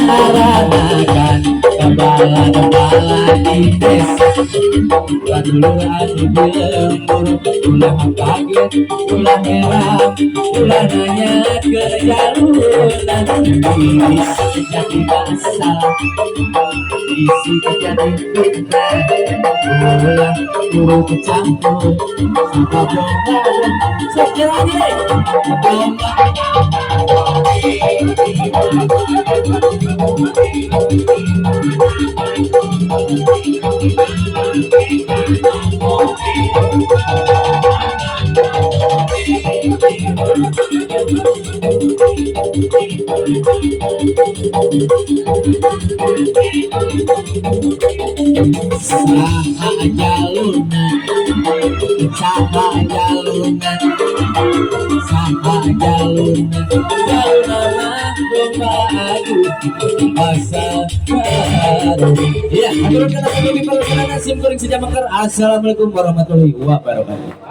aranakan kepala-kepala di desa dulu adu dilembur ulah kaget ulah heran ulah nanya ke jaluran isi jadi masalah isi jadi fitnah ulah guru kecampur suka bongkar sekiranya saha jaluna saha jaluna saha jaluna jaluna mah domba adu asal baru ya aturkan aku di palukan sim kuring saja makar. Assalamualaikum warahmatullahi wabarakatuh.